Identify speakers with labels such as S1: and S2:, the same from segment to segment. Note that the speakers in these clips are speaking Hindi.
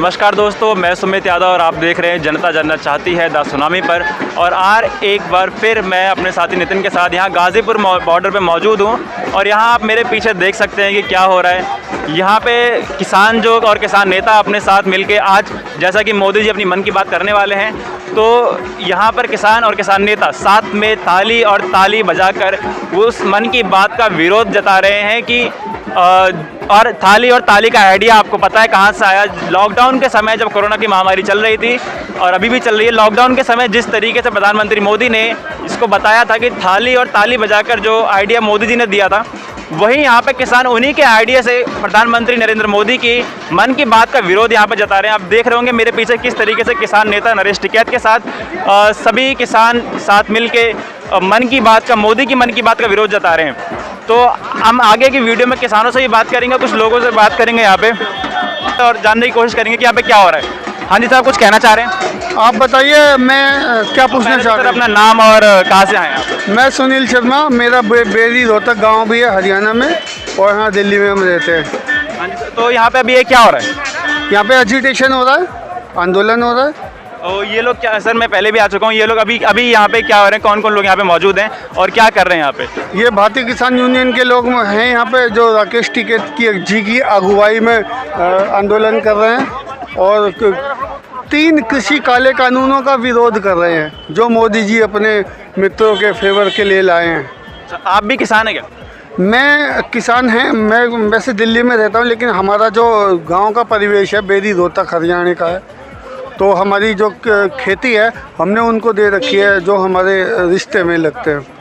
S1: नमस्कार दोस्तों, मैं सुमित यादव और आप देख रहे हैं जनता जानना चाहती है द सुनामी पर। और एक बार फिर मैं अपने साथी नितिन के साथ यहाँ गाज़ीपुर बॉर्डर पे मौजूद हूँ। और यहाँ आप मेरे पीछे देख सकते हैं कि क्या हो रहा है। यहाँ पे किसान जो और किसान नेता अपने साथ मिलके आज, जैसा कि मोदी जी अपनी मन की बात करने वाले हैं, तो यहाँ पर किसान और किसान नेता साथ में ताली और ताली बजाकर उस मन की बात का विरोध जता रहे हैं कि और थाली और ताली का आइडिया आपको पता है कहाँ से आया। लॉकडाउन के समय जब कोरोना की महामारी चल रही थी और अभी भी चल रही है, लॉकडाउन के समय जिस तरीके से प्रधानमंत्री मोदी ने इसको बताया था कि थाली और ताली बजाकर जो आइडिया मोदी जी ने दिया था, वहीं यहाँ पे किसान उन्हीं के आइडिया से प्रधानमंत्री नरेंद्र मोदी की मन की बात का विरोध यहाँ पे जता रहे हैं। आप देख रहे होंगे मेरे पीछे किस तरीके से किसान नेता नरेश टिकैत के साथ सभी किसान साथ मिलके मन की बात का, मोदी की मन की बात का विरोध जता रहे हैं। तो हम आगे की वीडियो में किसानों से भी बात करेंगे, कुछ लोगों से बात करेंगे यहाँ पे और जानने की कोशिश करेंगे कि यहाँ पे क्या हो रहा है। हाँ जी साहब, कुछ कहना चाह रहे हैं?
S2: आप बताइए, मैं क्या पूछना चाह रहा हूँ।
S1: अपना नाम और कहाँ से आए आप?
S2: मैं सुनील शर्मा, मेरा बेरी रोहतक गांव भी है हरियाणा में, और यहाँ दिल्ली में हम रहते हैं।
S1: हाँ जी, तो यहाँ पे अभी ये क्या हो रहा है?
S2: यहाँ पे एजिटेशन हो रहा है, आंदोलन हो रहा है।
S1: और ये लोग क्या, सर मैं पहले भी आ चुका हूँ, ये लोग अभी यहाँ पे क्या हो रहे हैं, कौन कौन लोग यहाँ पे मौजूद हैं और क्या कर रहे हैं यहाँ पे?
S2: ये भारतीय किसान यूनियन के लोग हैं यहाँ पे, जो राकेश टिकैत जी की अगुवाई में आंदोलन कर रहे हैं और 3 कृषि काले कानूनों का विरोध कर रहे हैं जो मोदी जी अपने मित्रों के फेवर के लिए लाए हैं।
S1: आप भी किसान हैं क्या?
S2: मैं किसान हैं, मैं वैसे दिल्ली में रहता हूँ, लेकिन हमारा जो गांव का परिवेश है बेरी रोहतक हरियाणा का है, तो हमारी जो खेती है हमने उनको दे रखी है जो हमारे रिश्ते में लगते हैं।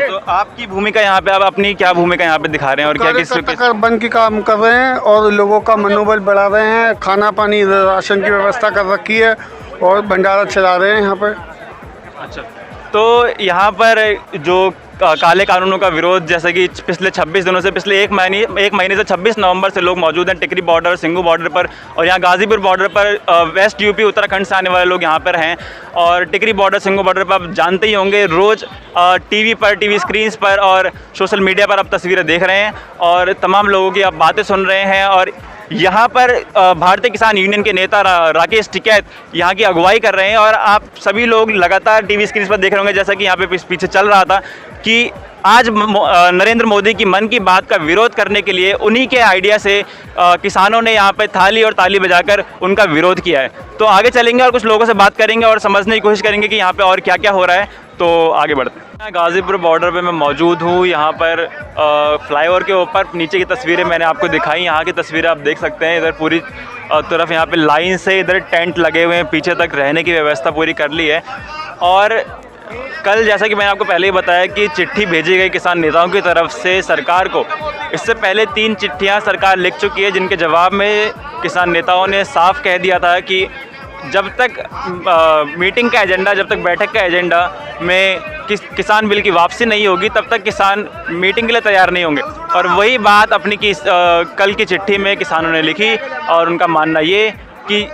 S1: तो आपकी भूमिका यहाँ पे, आप अपनी क्या भूमिका यहाँ पे दिखा रहे हैं और क्या किस
S2: बन के काम कर रहे हैं और लोगों का मनोबल बढ़ा रहे हैं, खाना पानी राशन की व्यवस्था कर रखी है और भंडारा चला रहे हैं यहाँ पर।
S1: अच्छा, तो यहाँ पर जो काले कानूनों का विरोध, जैसे कि पिछले 26 दिनों से, पिछले एक महीने से 26 नवंबर से लोग मौजूद हैं टिकरी बॉर्डर, सिंगू बॉर्डर पर और यहाँ गाज़ीपुर बॉर्डर पर। वेस्ट यूपी उत्तराखंड से आने वाले लोग यहाँ पर हैं और टिकरी बॉर्डर, सिंगू बॉर्डर पर आप जानते ही होंगे, रोज़ टीवी स्क्रीन्स पर और सोशल मीडिया पर आप तस्वीरें देख रहे हैं और तमाम लोगों की आप बातें सुन रहे हैं। और यहाँ पर भारतीय किसान यूनियन के नेता राकेश टिकैत यहाँ की अगुवाई कर रहे हैं और आप सभी लोग लगातार टीवी स्क्रीन पर देख रहे होंगे, जैसा कि यहाँ पे पीछे चल रहा था कि आज नरेंद्र मोदी की मन की बात का विरोध करने के लिए उन्हीं के आइडिया से किसानों ने यहाँ पे थाली और ताली बजाकर उनका विरोध किया है। तो आगे चलेंगे और कुछ लोगों से बात करेंगे और समझने की कोशिश करेंगे कि यहाँ पे और क्या क्या हो रहा है। तो आगे बढ़ते हैं। गाज़ीपुर बॉर्डर पे मैं मौजूद हूँ। यहाँ पर फ्लाईओवर के ऊपर नीचे की तस्वीरें मैंने आपको दिखाई, यहाँ की तस्वीरें आप देख सकते हैं। इधर पूरी तरफ यहाँ पे लाइन से इधर टेंट लगे हुए हैं, पीछे तक रहने की व्यवस्था पूरी कर ली है। और कल जैसा कि मैंने आपको पहले ही बताया कि चिट्ठी भेजी गई किसान नेताओं की तरफ से सरकार को। इससे पहले 3 चिट्ठियाँ सरकार लिख चुकी है, जिनके जवाब में किसान नेताओं ने साफ कह दिया था कि जब तक मीटिंग का एजेंडा, जब तक बैठक का एजेंडा में किसान बिल की वापसी नहीं होगी, तब तक किसान मीटिंग के लिए तैयार नहीं होंगे। और वही बात अपनी कल की चिट्ठी में किसानों ने लिखी और उनका मानना ये कि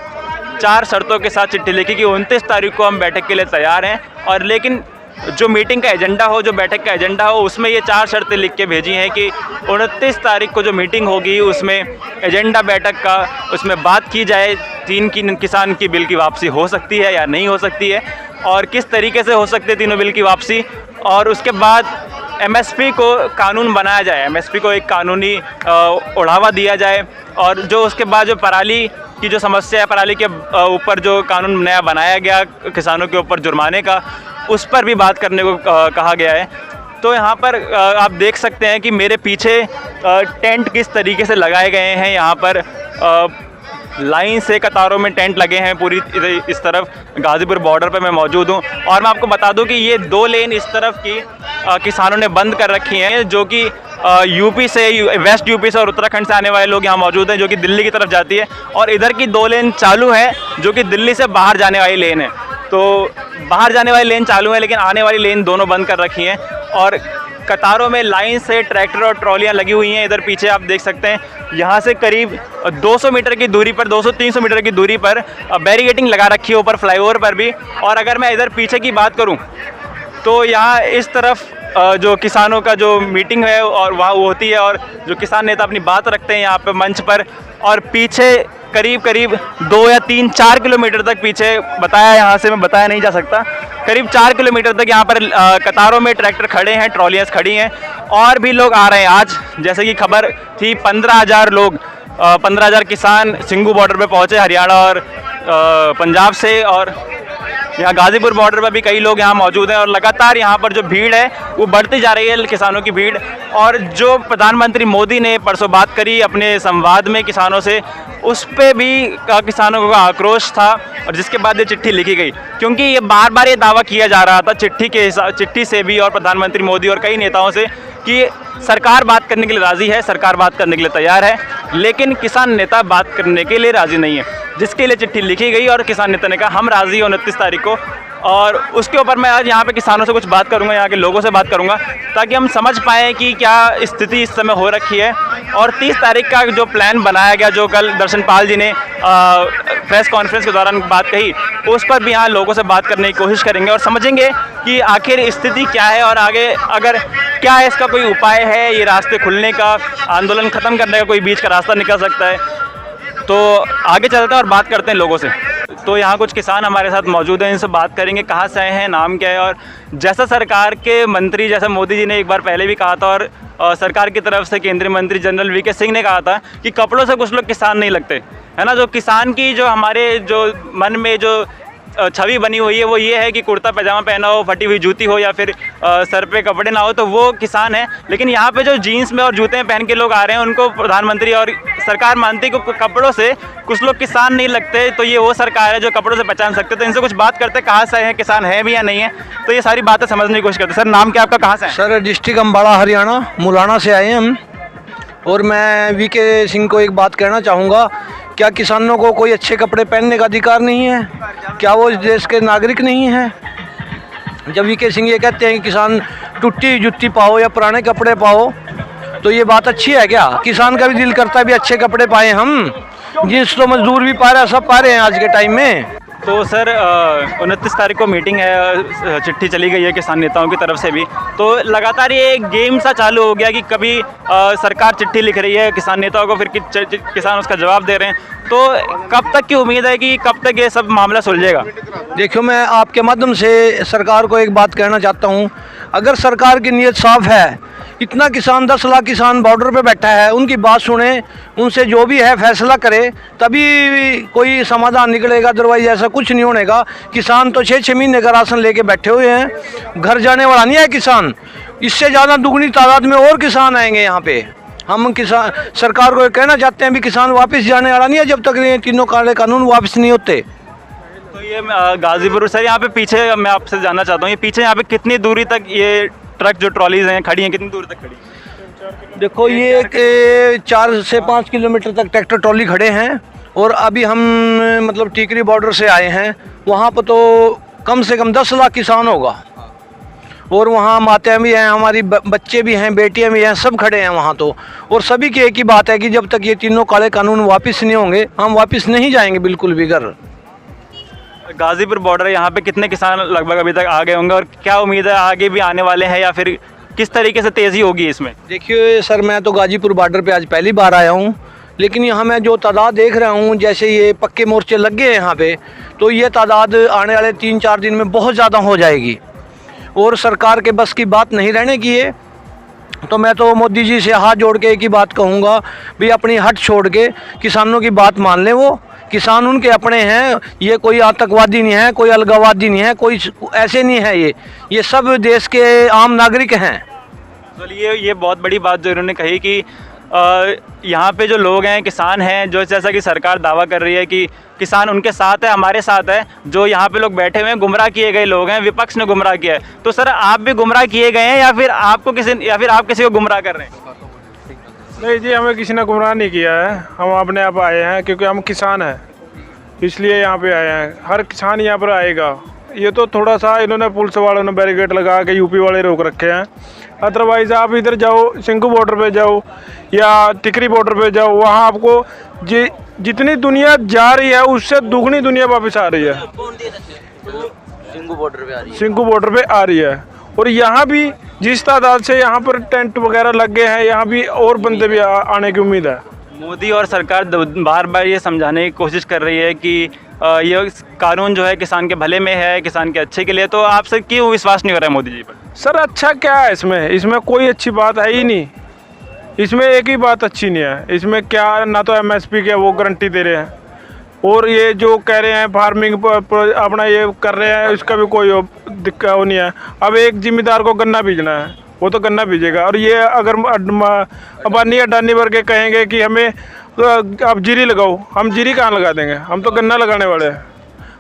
S1: 4 शर्तों के साथ चिट्ठी लिखी कि 29 तारीख को हम बैठक के लिए तैयार हैं, और लेकिन जो मीटिंग का एजेंडा हो, जो बैठक का एजेंडा हो, उसमें ये 4 शर्तें लिख के भेजी हैं कि 29 तारीख को जो मीटिंग होगी उसमें एजेंडा बैठक का, उसमें बात की जाए 3 किसान की बिल की वापसी हो सकती है या नहीं हो सकती है और किस तरीके से हो सकती है तीनों बिल की वापसी। और उसके बाद MSP को कानून बनाया जाए, MSP को एक कानूनी बढ़ावा दिया जाए। और जो उसके बाद जो पराली की जो समस्या है, पराली के ऊपर जो कानून नया बनाया गया किसानों के ऊपर जुर्माने का, उस पर भी बात करने को कहा गया है। तो यहाँ पर आप देख सकते हैं कि मेरे पीछे टेंट किस तरीके से लगाए गए हैं। यहाँ पर लाइन से कतारों में टेंट लगे हैं पूरी इस तरफ। गाज़ीपुर बॉर्डर पर मैं मौजूद हूँ और मैं आपको बता दूँ कि ये 2 लेन इस तरफ की किसानों ने बंद कर रखी हैं, जो कि यूपी से, वेस्ट यूपी से और उत्तराखंड से आने वाले लोग यहाँ मौजूद हैं, जो कि दिल्ली की तरफ जाती है। और इधर की 2 लेन चालू है जो कि दिल्ली से बाहर जाने वाली लेन है। तो बाहर जाने वाली लेन चालू है, लेकिन आने वाली लेन दोनों बंद कर रखी हैं। और कतारों में लाइन से ट्रैक्टर और ट्रॉलियाँ लगी हुई हैं। इधर पीछे आप देख सकते हैं, यहाँ से करीब 200 मीटर की दूरी पर, 200-300 मीटर की दूरी पर बैरिकेडिंग लगा रखी है ऊपर फ्लाईओवर पर भी। और अगर मैं इधर पीछे की बात करूँ तो यहाँ इस तरफ जो किसानों का जो मीटिंग है और वहाँ वो होती है और जो किसान नेता अपनी बात रखते हैं यहाँ पे मंच पर, और पीछे करीब करीब 2 या 3 4 किलोमीटर तक पीछे बताया, यहाँ से मैं बताया नहीं जा सकता, करीब 4 किलोमीटर तक यहाँ पर कतारों में ट्रैक्टर खड़े हैं, ट्रॉलियाँ खड़ी हैं और भी लोग आ रहे हैं। आज जैसे कि खबर थी 15,000 लोग 15,000 किसान सिंघू बॉर्डर पे पहुंचे, हरियाणा और पंजाब से, और यहाँ गाजीपुर बॉर्डर पर भी कई लोग यहाँ मौजूद हैं और लगातार यहाँ पर जो भीड़ है वो बढ़ती जा रही है, किसानों की भीड़। और जो प्रधानमंत्री मोदी ने परसों बात करी अपने संवाद में किसानों से, उस पे भी किसानों का आक्रोश था और जिसके बाद ये चिट्ठी लिखी गई, क्योंकि ये बार बार ये दावा किया जा रहा था चिट्ठी से भी और प्रधानमंत्री मोदी और कई नेताओं से कि सरकार बात करने के लिए राज़ी है, सरकार बात करने के लिए तैयार है, लेकिन किसान नेता बात करने के लिए राज़ी नहीं है, जिसके लिए चिट्ठी लिखी गई और किसान नेता ने कहा हम राज़ी हैं 29 तारीख को। और उसके ऊपर मैं आज यहाँ पे किसानों से कुछ बात करूँगा, यहाँ के लोगों से बात करूँगा, ताकि हम समझ पाएँ कि क्या स्थिति इस समय हो रखी है। और 30 तारीख का जो प्लान बनाया गया, जो कल दर्शन पाल जी ने प्रेस कॉन्फ्रेंस के दौरान बात कही, उस पर भी यहाँ लोगों से बात करने की कोशिश करेंगे और समझेंगे कि आखिर स्थिति क्या है और आगे अगर क्या है, इसका कोई उपाय है, ये रास्ते खुलने का, आंदोलन ख़त्म करने का कोई बीच का रास्ता निकल सकता है। तो आगे चलते हैं और बात करते हैं लोगों से। तो यहाँ कुछ किसान हमारे साथ मौजूद हैं, इनसे बात करेंगे कहाँ से आए हैं, नाम क्या है, और जैसा सरकार के मंत्री, जैसा मोदी जी ने एक बार पहले भी कहा था और सरकार की तरफ से केंद्रीय मंत्री जनरल वीके सिंह ने कहा था कि कपड़ों से कुछ लोग किसान नहीं लगते, है ना। जो किसान की जो हमारे जो मन में जो छवि बनी हुई है वो ये है कि कुर्ता पैजामा पहना हो, फटी हुई जूती हो या फिर सर पे कपड़े ना हो तो वो किसान है। लेकिन यहाँ पे जो जीन्स में और जूते पहन के लोग आ रहे हैं उनको प्रधानमंत्री और सरकार मानती है कि कपड़ों से कुछ लोग किसान नहीं लगते, तो ये वो सरकार है जो कपड़ों से पहचान सकते। तो इनसे कुछ बात करते हैं, कहाँ से हैं, किसान है भी या नहीं है, तो ये सारी बातें समझने की कोशिश करते हैं। सर नाम क्या आपका, कहाँ से है?
S3: सर डिस्ट्रिक्ट अम्बाड़ा हरियाणा मुलाना से आए हैं हम। और मैं वीके सिंह को एक बात कहना चाहूँगा, क्या किसानों को कोई अच्छे कपड़े पहनने का अधिकार नहीं है? क्या वो इस देश के नागरिक नहीं हैं? जब वीके सिंह ये कहते हैं कि किसान टूटी जुत्ती पाओ या पुराने कपड़े पाओ, तो ये बात अच्छी है क्या? किसान का भी दिल करता है भी अच्छे कपड़े पाए हम, जींस तो मजदूर भी पा रहे हैं, सब पा रहे हैं आज के टाइम में।
S1: तो सर 29 तारीख को मीटिंग है, चिट्ठी चली गई है किसान नेताओं की तरफ से भी, तो लगातार ये एक गेम सा चालू हो गया कि कभी सरकार चिट्ठी लिख रही है किसान नेताओं को, फिर किसान उसका जवाब दे रहे हैं। तो कब तक की उम्मीद है कि कब तक ये सब मामला सुलझेगा?
S3: देखियो, मैं आपके माध्यम से सरकार को एक बात कहना चाहता हूँ, अगर सरकार की नीयत साफ है, इतना किसान 10 लाख किसान बॉर्डर पे बैठा है, उनकी बात सुने, उनसे जो भी है फैसला करे, तभी कोई समाधान निकलेगा, अदरवाइज ऐसा कुछ नहीं होने का। किसान तो 6-6 महीने का राशन लेके बैठे हुए हैं, घर जाने वाला नहीं है किसान, इससे ज़्यादा दुगनी तादाद में और किसान आएंगे यहाँ पे। हम किसान सरकार को कहना चाहते हैं भी किसान वापस जाने वाला नहीं है जब तक ये तीनों काले कानून वापस नहीं होते।
S1: तो ये गाजीपुर सर, यहाँ पे पीछे मैं आपसे जानना चाहता हूँ, ये पीछे यहाँ पे कितनी दूरी तक ये ट्रक जो ट्रॉलीज हैं खड़ी हैं, कितनी दूर तक खड़ी हैं?
S3: देखो, ये 4 से 5 किलोमीटर तक ट्रैक्टर ट्रॉली खड़े हैं। और अभी हम मतलब टीकरी बॉर्डर से आए हैं, वहाँ पर तो कम से कम 10 लाख किसान होगा। और वहाँ माताएं भी हैं, हमारी बच्चे भी हैं, बेटियां भी हैं, सब खड़े हैं वहाँ तो। और सभी की एक ही बात है कि जब तक ये तीनों काले कानून वापस नहीं होंगे, हम वापस नहीं जाएंगे बिल्कुल भी घर।
S1: गाजीपुर बॉर्डर यहाँ पे कितने किसान लगभग अभी तक आ गए होंगे और क्या उम्मीद है आगे भी आने वाले हैं, या फिर किस तरीके से तेज़ी होगी इसमें?
S3: देखिए सर, मैं तो गाजीपुर बॉर्डर पे आज पहली बार आया हूँ, लेकिन यहाँ मैं जो तादाद देख रहा हूँ, जैसे ये पक्के मोर्चे लग गए हैं यहाँ पे, तो ये तादाद आने वाले 3-4 दिन में बहुत ज़्यादा हो जाएगी। और सरकार के बस की बात नहीं रहने की है, तो मैं तो मोदी जी से हाथ जोड़ के एक ही बात कहूँगा भी अपनी हट छोड़ के किसानों की बात मान लें। वो किसान उनके अपने हैं, ये कोई आतंकवादी नहीं है, कोई अलगाववादी नहीं है, कोई ऐसे नहीं है, ये सब देश के आम नागरिक हैं।
S1: चलिए, ये बहुत बड़ी बात जो इन्होंने कही कि यहाँ पे जो लोग हैं, किसान हैं, जो जैसा कि सरकार दावा कर रही है कि किसान उनके साथ है, हमारे साथ है, जो यहाँ पे लोग बैठे हुए हैं गुमराह किए गए लोग हैं, विपक्ष ने गुमराह किया है। तो सर आप भी गुमराह किए गए हैं या फिर आप किसी को गुमराह कर रहे हैं?
S4: नहीं जी, हमें किसी ने गुमराह नहीं किया है, हम अपने आप आए हैं क्योंकि हम किसान हैं, इसलिए यहाँ पे आए हैं। हर किसान यहाँ पर आएगा। ये तो थोड़ा सा इन्होंने पुलिस वालों ने बैरिकेड लगा के यूपी वाले रोक रखे हैं, अदरवाइज़ आप इधर जाओ, सिंघू बॉर्डर पे जाओ या टिकरी बॉर्डर पे जाओ, वहाँ आपको जितनी दुनिया जा रही है उससे दुगनी दुनिया वापस आ रही है। सिंघू बॉर्डर पे आ रही है। और यहाँ भी जिस तादाद से यहाँ पर टेंट वगैरह लग गए हैं, यहाँ भी और बंदे भी आने की उम्मीद है।
S1: मोदी और सरकार बार बार ये समझाने की कोशिश कर रही है कि ये कानून जो है किसान के भले में है, किसान के अच्छे के लिए, तो आपसे क्यों विश्वास नहीं हो रहा है मोदी जी पर?
S4: सर अच्छा क्या है इसमें कोई अच्छी बात है ही नहीं। इसमें एक ही बात अच्छी नहीं है। इसमें क्या ना तो एमएसपी के वो गारंटी दे रहे हैं, और ये जो कह रहे हैं फार्मिंग अपना ये कर रहे हैं, इसका भी कोई दिक्कत नहीं है। अब एक जिम्मेदार को गन्ना बीजना है, वो तो गन्ना बीजेगा। और ये अगर अबानी अडानी वर्ग कहेंगे कि हमें आप जीरी लगाओ, हम जीरी कहाँ लगा देंगे? हम तो गन्ना लगाने वाले हैं,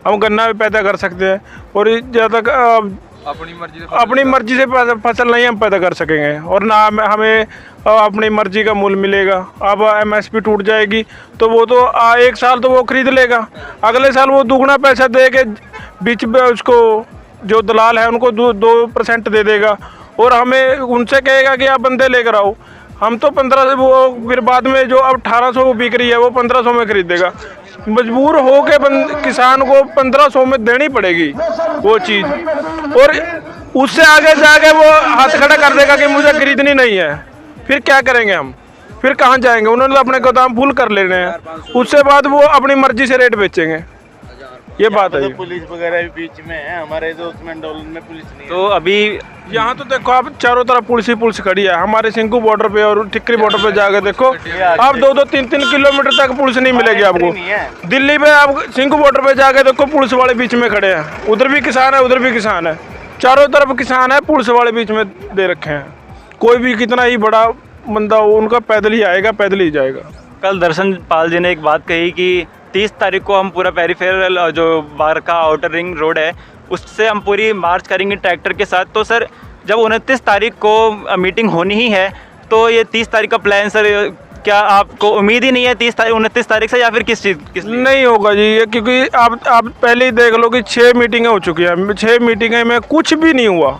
S4: हम गन्ना भी पैदा कर सकते हैं। और जब तक अपनी मर्जी से फसल नहीं हम पैदा कर सकेंगे, और ना हमें अपनी मर्जी का मूल्य मिलेगा। अब एमएसपी टूट जाएगी तो वो तो एक साल तो वो खरीद लेगा, अगले साल वो दुगना पैसा दे के बीच में उसको जो दलाल है उनको 2% दे देगा, और हमें उनसे कहेगा कि आप बंदे लेकर आओ। हम तो 1500 वो फिर बाद में जो अब 1800 वो बिक रही है वो 1500 में खरीदेगा। मजबूर हो के किसान को 1500 में देनी पड़ेगी वो चीज़, और उससे आगे जाके वो हाथ खड़ा कर देगा कि मुझे खरीदनी नहीं है। फिर क्या करेंगे हम? फिर कहाँ जाएंगे? उन्होंने अपने गोदाम फुल कर लेने हैं, उससे बाद वो अपनी मर्जी से रेट बेचेंगे। ये बात है।
S5: पुलिस वगैरह भी बीच में है, हमारे तो उसमें आंदोलन में पुलिस नहीं है।
S1: तो अभी
S4: यहाँ तो देखो आप चारों तरफ पुलिस ही पुलिस खड़ी है। हमारे सिंघू बॉर्डर पे और टिकरी बॉर्डर पे जाकर देखो, आप 2-2, 3-3 किलोमीटर तक पुलिस नहीं मिलेगी आपको। दिल्ली में आप सिंघू बॉर्डर पे जाके देखो, पुलिस वाले बीच में खड़े हैं, उधर भी किसान है उधर भी किसान है, चारों तरफ किसान है, पुलिस वाले बीच में दे रखे हैं। कोई भी कितना ही बड़ा बंदा हो, उनका पैदल ही आएगा, पैदल ही जाएगा।
S1: कल दर्शन पाल जी ने एक बात कही कि 30 तारीख को हम पूरा पेरिफेरल जो बारका आउटर रिंग रोड है उससे हम पूरी मार्च करेंगे ट्रैक्टर के साथ। तो सर जब 29 तारीख को मीटिंग होनी ही है, तो ये 30 तारीख का प्लान सर, क्या आपको उम्मीद ही नहीं है 29 तारीख से, या फिर किस लिए?
S4: नहीं होगा जी ये, क्योंकि आप पहले ही देख लो कि 6 मीटिंगें हो चुकी हैं, 6 मीटिंगें में कुछ भी नहीं हुआ।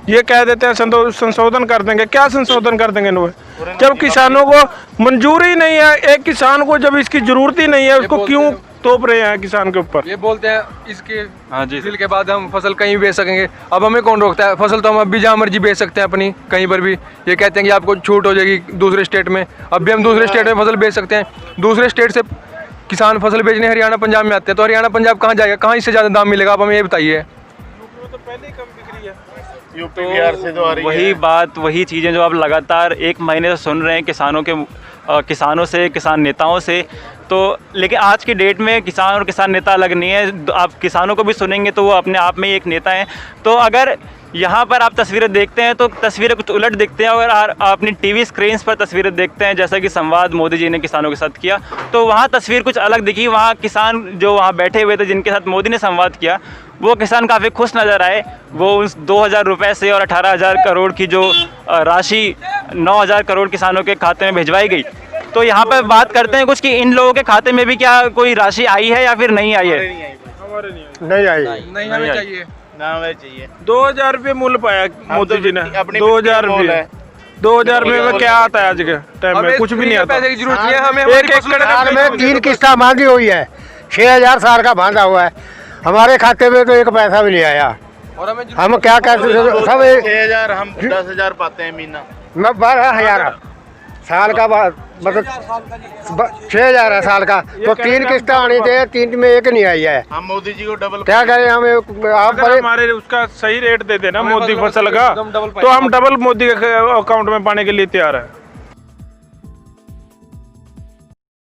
S4: ये कह देते हैं संशोधन कर देंगे, क्या संशोधन कर देंगे इन्होंने? जब किसानों को मंजूर ही नहीं है, एक किसान को जब इसकी जरूरत ही नहीं है, उसको क्यों तोप रहे हैं किसान के ऊपर?
S6: ये बोलते हैं इसके
S1: हाँ जी,
S6: बिल के बाद हम फसल कहीं भी बेच सकेंगे। अब हमें कौन रोकता है? फसल तो हम अब भी जहाँ मर्जी बेच सकते हैं अपनी, कहीं पर भी। ये कहते हैं कि आपको छूट हो जाएगी दूसरे स्टेट में, अब भी हम दूसरे स्टेट में फसल बेच सकते हैं। दूसरे स्टेट से किसान फसल बेचने हरियाणा पंजाब में आते हैं, तो हरियाणा पंजाब कहाँ जाएगा? कहाँ इससे ज़्यादा दाम मिलेगा? आप हमें ये बताइए।
S5: यूपी बिहार से तो आ रही
S1: वही बात, वही चीज़ें जो आप लगातार 1 महीने से सुन रहे हैं किसानों से, किसान नेताओं से। तो लेकिन आज की डेट में किसान और किसान नेता अलग नहीं है। आप किसानों को भी सुनेंगे तो वो अपने आप में ही एक नेता हैं। तो अगर यहाँ पर आप तस्वीरें देखते हैं तो तस्वीरें कुछ उलट दिखते हैं, और अपनी टीवी स्क्रीन्स पर तस्वीरें देखते हैं जैसा कि संवाद मोदी जी ने किसानों के साथ किया, तो वहाँ तस्वीर कुछ अलग दिखी। वहाँ किसान जो वहाँ बैठे हुए थे जिनके साथ मोदी ने संवाद किया, वो किसान काफ़ी खुश नज़र आए। वो उस 2000 रुपये से और 18,000 करोड़ की जो राशि 9,000 करोड़ किसानों के खाते में भिजवाई गई। तो यहाँ पर बात करते हैं कुछ कि इन लोगों के खाते में भी क्या कोई राशि आई है या फिर नहीं आई है?
S2: नहीं आई।
S6: नहीं हमें चाहिए,
S5: ना हमें चाहिए।
S4: 2000 रुपये मूल्य पाया मोदी जी ने,
S5: अपनी
S4: 2000 रुपये। 2000 रुपये में क्या आता है आज के टाइम में? कुछ भी नहीं आता।
S6: पैसे की जरूरत नहीं है हमें।
S4: एक एकड़
S2: साल में 3 किस्ता मांगी हुई है, 6000 साल का बांधा हुआ है, हमारे खाते में तो 1 पैसा भी नहीं आया।
S6: और
S2: हम क्या कहते सब
S5: 6000, हम 10,000 पाते हैं महीना।
S2: मैं 12,000 साल का मतलब 6,000 है साल का, तो 3 किस्तें आनी चाहिए, 3 में 1 नहीं आई है।
S5: हम मोदी जी को डबल
S2: क्या करें हमें? आप
S4: अगर हमारे उसका सही रेट दे देना मोदी फसल का, तो हम डबल मोदी के अकाउंट में पाने के लिए तैयार है।